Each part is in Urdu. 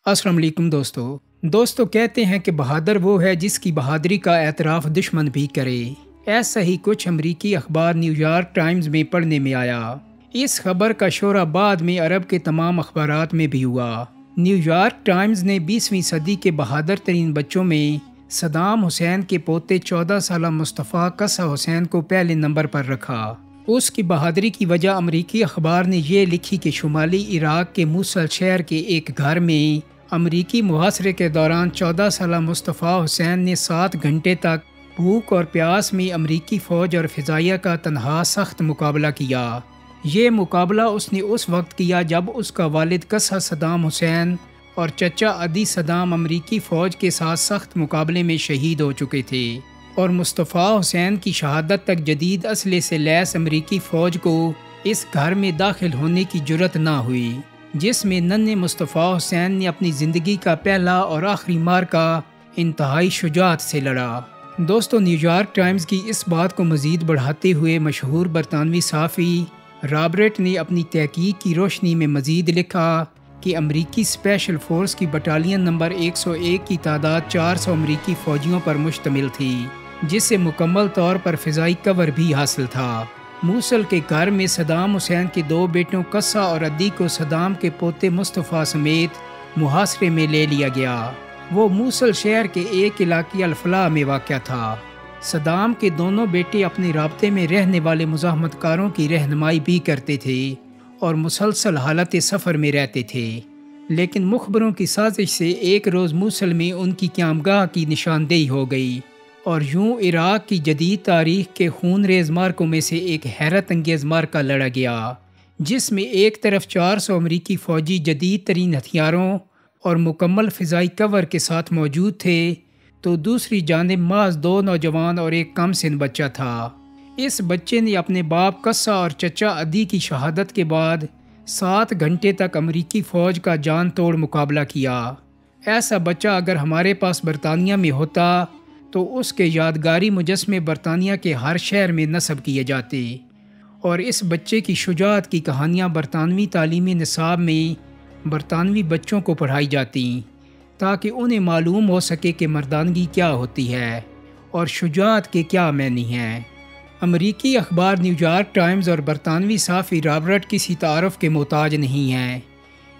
السلام علیکم دوستو کہتے ہیں کہ بہادر وہ ہے جس کی بہادری کا اعتراف دشمن بھی کرے۔ ایسا ہی کچھ امریکی اخبار نیو یارک ٹائمز میں پڑھنے میں آیا۔ اس خبر کا شہرہ بعد میں عرب کے تمام اخبارات میں بھی ہوا۔ نیو یارک ٹائمز نے 20ویں صدی کے بہادر ترین بچوں میں صدام حسین کے پوتے 14 سالہ مصطفیٰ قصہ حسین کو پہلے نمبر پر رکھا۔ اس کی بہادری کی وجہ امریکی اخبار نے یہ لکھی کہ شمالی عراق کے موصل شہر کے ایک گھر میں امریکی محاصرے کے دوران 14 سالہ مصطفیٰ حسین نے 7 گھنٹے تک بھوک اور پیاس میں امریکی فوج اور فضائیہ کا تنہا سخت مقابلہ کیا۔ یہ مقابلہ اس نے اس وقت کیا جب اس کا والد قصہ صدام حسین اور چچا عدی صدام امریکی فوج کے ساتھ سخت مقابلے میں شہید ہو چکے تھے، اور مصطفیٰ حسین کی شہادت تک جدید اسلحے سے لیس امریکی فوج کو اس گھر میں داخل ہونے کی جرت نہ ہوئی، جس میں ننھے مصطفیٰ حسین نے اپنی زندگی کا پہلا اور آخری معرکہ انتہائی شجاعت سے لڑا۔ نیو یارک ٹائمز کی اس بات کو مزید بڑھاتے ہوئے مشہور برطانوی صحافی رابرٹ نے اپنی تحقیق کی روشنی میں مزید لکھا کہ امریکی اسپیشل فورس کی بٹالین نمبر 101 کی تعداد 400 امریکی فوجیوں پر مشتمل تھی، جسے مکمل طور پر فضائی کور بھی حاصل تھا۔ موصل کے گھر میں صدام حسین کے 2 بیٹوں قصہ اور عدی کو صدام کے پوتے مصطفیٰ سمیت محاصرے میں لے لیا گیا۔ وہ موصل شہر کے ایک علاقے الفلاح میں واقع تھا۔ صدام کے دونوں بیٹے اپنے رابطے میں رہنے والے مزاحمت کاروں کی رہنمائی بھی کرتے تھے اور مسلسل حالت سفر میں رہتے تھے، لیکن مخبروں کی سازش سے ایک روز موصل میں ان کی قیامگاہ کی نشاندہی ہو گئی، اور یوں عراق کی جدید تاریخ کے خون ریز معرکوں میں سے ایک حیرت انگیز معرکہ لڑا گیا، جس میں ایک طرف 400 امریکی فوجی جدید ترین ہتھیاروں اور مکمل فضائی کور کے ساتھ موجود تھے، تو دوسری جانب محض 2 نوجوان اور ایک کم سن بچہ تھا۔ اس بچے نے اپنے باپ قصہ اور چچا عدی کی شہادت کے بعد 7 گھنٹے تک امریکی فوج کا جان توڑ مقابلہ کیا۔ ایسا بچہ اگر ہمارے پاس برطانیہ میں ہوتا تو اس کے یادگاری مجسمے برطانیہ کے ہر شہر میں نصب کیے جاتے، اور اس بچے کی شجاعت کی کہانیاں برطانوی تعلیمی نصاب میں برطانوی بچوں کو پڑھائی جاتی، تاکہ انہیں معلوم ہو سکے کہ مردانگی کیا ہوتی ہے اور شجاعت کے کیا معنی ہیں۔ امریکی اخبار نیو یارک ٹائمز اور برطانوی صحافی رابرٹ کسی تعارف کے محتاج نہیں ہیں۔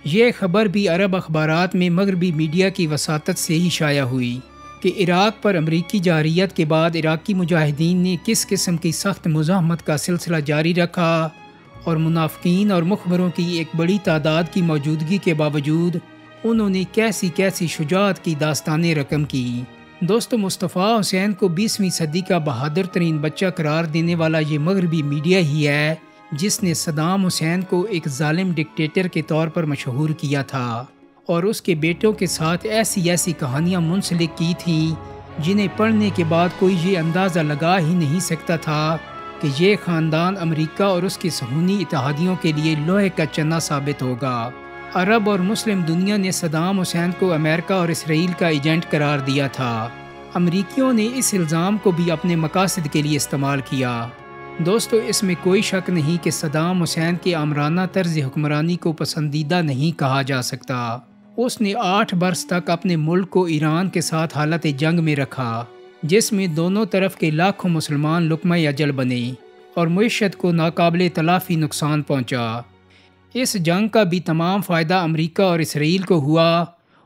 یہ خبر بھی عرب اخبارات میں مغربی میڈیا کی وساطت سے ہی شائع ہوئی کہ عراق پر امریکی جارحیت کے بعد عراقی مجاہدین نے کس قسم کی سخت مزاحمت کا سلسلہ جاری رکھا، اور منافقین اور مخبروں کی ایک بڑی تعداد کی موجودگی کے باوجود انہوں نے کیسی کیسی شجاعت کی داستانیں رقم کی۔ مصطفیٰ حسین کو 20ویں صدی کا بہادر ترین بچہ قرار دینے والا یہ مغربی میڈیا ہی ہے جس نے صدام حسین کو ایک ظالم ڈکٹیٹر کے طور پر مشہور کیا تھا، اور اس کے بیٹوں کے ساتھ ایسی کہانیاں منسلک کی تھیں جنہیں پڑھنے کے بعد کوئی یہ اندازہ لگا ہی نہیں سکتا تھا کہ یہ خاندان امریکہ اور اس کے صہیونی اتحادیوں کے لیے لوہے کا چنا ثابت ہوگا۔ عرب اور مسلم دنیا نے صدام حسین کو امریکہ اور اسرائیل کا ایجنٹ قرار دیا تھا۔ امریکیوں نے اس الزام کو بھی اپنے مقاصد کے لیے استعمال کیا۔ اس میں کوئی شک نہیں کہ صدام حسین کے آمرانہ طرز حکمرانی کو پسندیدہ نہیں کہا جا سکتا۔ اس نے 8 برس تک اپنے ملک کو ایران کے ساتھ حالت جنگ میں رکھا، جس میں دونوں طرف کے لاکھوں مسلمان لقمہ اجل بنے اور معیشت کو ناقابل تلافی نقصان پہنچا۔ اس جنگ کا بھی تمام فائدہ امریکہ اور اسرائیل کو ہوا،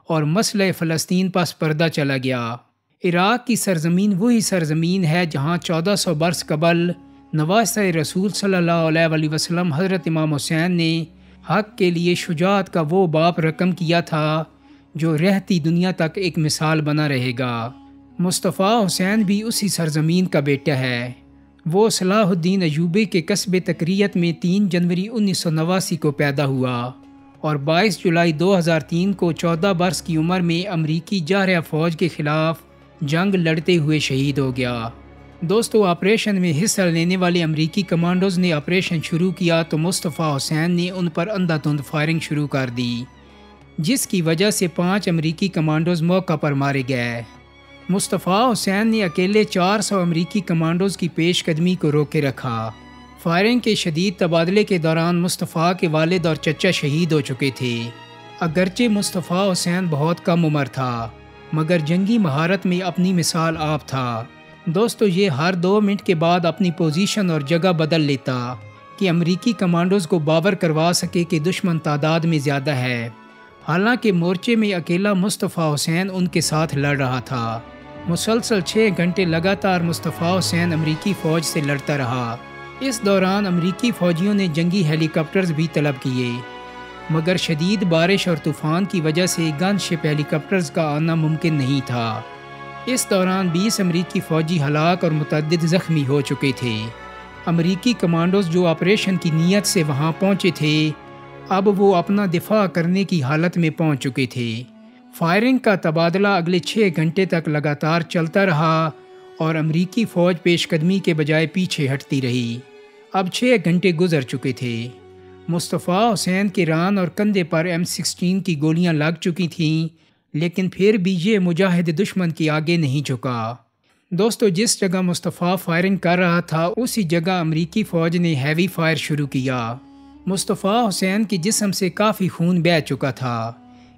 اور مسئلہ فلسطین پس پردہ چلا گیا۔ عراق کی سرزمین وہی سرزمین ہے جہاں 1400 برس قبل نواسہ رسول صلی اللہ علیہ وآلہ وسلم حضرت امام حسین نے حق کے لیے شجاعت کا وہ باپ رقم کیا تھا جو رہتی دنیا تک ایک مثال بنا رہے گا۔ مصطفیٰ حسین بھی اسی سرزمین کا بیٹا ہے۔ وہ صلاح الدین ایوبی کے قصبے تکریت میں 3 جنوری 1989 کو پیدا ہوا، اور 22 جولائی 2003 کو 14 برس کی عمر میں امریکی جارحہ فوج کے خلاف جنگ لڑتے ہوئے شہید ہو گیا۔ آپریشن میں حصہ لینے والے امریکی کمانڈوز نے آپریشن شروع کیا تو مصطفیٰ حسین نے ان پر اندھا دھند فائرنگ شروع کر دی، جس کی وجہ سے 5 امریکی کمانڈوز موقع پر مارے گئے۔ مصطفیٰ حسین نے اکیلے 400 امریکی کمانڈوز کی پیش قدمی کو روکے رکھا۔ فائرنگ کے شدید تبادلے کے دوران مصطفیٰ کے والد اور چچا شہید ہو چکے تھے۔ اگرچہ مصطفیٰ حسین بہت کم عمر تھا مگر جنگی مہارت میں اپنی مثال آپ تھا۔ دوستو یہ ہر 2 منٹ کے بعد اپنی پوزیشن اور جگہ بدل لیتا کہ امریکی کمانڈوز کو باور کروا سکے کہ دشمن تعداد میں زیادہ ہے۔ حالانکہ مورچے میں اکیلا مصطفیٰ حسین ان کے ساتھ لڑ رہا تھا۔ مسلسل 6 گھنٹے لگاتار مصطفیٰ حسین امریکی فوج سے لڑتا رہا۔ اس دوران امریکی فوجیوں نے جنگی ہیلی کاپٹرز بھی طلب کیے مگر شدید بارش اور طوفان کی وجہ سے گن شپ ہیلی کاپٹرز کا آنا ممکن نہیں تھا۔ اس دوران 20 امریکی فوجی ہلاک اور متعدد زخمی ہو چکے تھے۔ امریکی کمانڈوز جو آپریشن کی نیت سے وہاں پہنچے تھے اب وہ اپنا دفاع کرنے کی حالت میں پہنچ چکے تھے۔ فائرنگ کا تبادلہ اگلے 6 گھنٹے تک لگاتار چلتا رہا اور امریکی فوج پیش قدمی کے بجائے پیچھے ہٹتی رہی۔ اب 6 گھنٹے گزر چکے تھے۔ مصطفیٰ حسین کے ران اور کندھے پر M16 کی گولیاں لگ چکی تھیں لیکن پھر بھی یہ مجاہد دشمن کے آگے نہیں جھکا۔ دوستو جس جگہ مصطفیٰ فائرنگ کر رہا تھا اسی جگہ امریکی فوج نے ہیوی فائر شروع کیا۔ مصطفیٰ حسین کے جسم سے کافی خون بہہ چکا تھا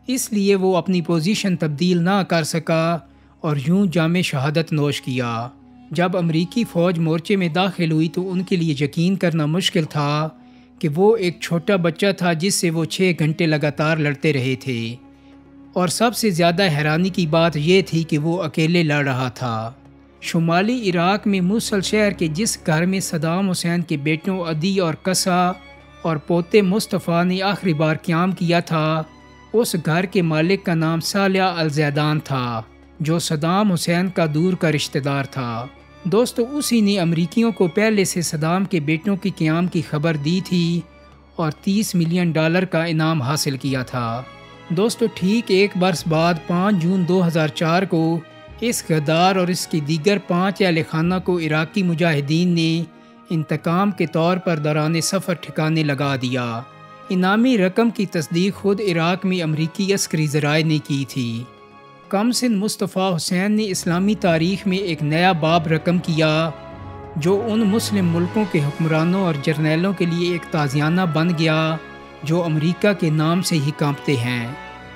اس لیے وہ اپنی پوزیشن تبدیل نہ کر سکا اور یوں جام شہادت نوش کیا۔ جب امریکی فوج مورچے میں داخل ہوئی تو ان کے لیے یقین کرنا مشکل تھا کہ وہ ایک چھوٹا بچہ تھا جس سے وہ 6 گھنٹے لگاتار لڑتے رہے تھے، اور سب سے زیادہ حیرانی کی بات یہ تھی کہ وہ اکیلے لڑ رہا تھا۔ شمالی عراق میں موصل شہر کے جس گھر میں صدام حسین کے بیٹوں عدی اور قصہ اور پوتے مصطفیٰ نے آخری بار قیام کیا تھا اس گھر کے مالک کا نام صالح الزیدان تھا جو صدام حسین کا دور کا رشتہ دار تھا۔ دوستو اسی نے امریکیوں کو پہلے سے صدام کے بیٹوں کی قیام کی خبر دی تھی اور $30 ملین کا انعام حاصل کیا تھا۔ دوستو ٹھیک 1 برس بعد 5 جون 2004 کو اس غدار اور اس کی دیگر 5 اہل خانہ کو عراقی مجاہدین نے انتقام کے طور پر دوران سفر ٹھکانے لگا دیا۔ انعامی رقم کی تصدیق خود عراق میں امریکی عسکری ذرائع نے کی تھی۔ کم سن مصطفیٰ حسین نے اسلامی تاریخ میں ایک نیا باب رقم کیا جو ان مسلم ملکوں کے حکمرانوں اور جرنیلوں کے لیے ایک تازیانہ بن گیا جو امریکہ کے نام سے ہی کانپتے ہیں۔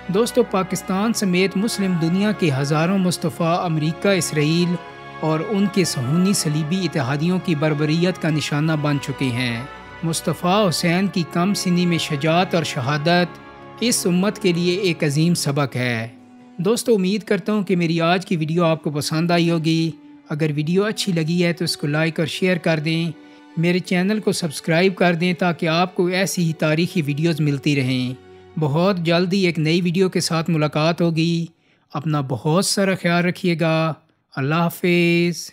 دوستو پاکستان سمیت مسلم دنیا کے ہزاروں مصطفیٰ امریکہ، اسرائیل اور ان کے صہیونی صلیبی اتحادیوں کی بربریت کا نشانہ بن چکے ہیں۔ مصطفیٰ حسین کی کم سنی میں شجاعت اور شہادت اس امت کے لیے ایک عظیم سبق ہے۔ دوستو امید کرتا ہوں کہ میری آج کی ویڈیو آپ کو پسند آئی ہوگی۔ اگر ویڈیو اچھی لگی ہے تو اس کو لائک اور شیئر کر دیں، میرے چینل کو سبسکرائب کر دیں تاکہ آپ کو ایسی ہی تاریخی ویڈیوز ملتی رہیں۔ بہت جلدی ایک نئی ویڈیو کے ساتھ ملاقات ہوگی۔ اپنا بہت سارا خیال رکھیے گا۔ اللہ حافظ۔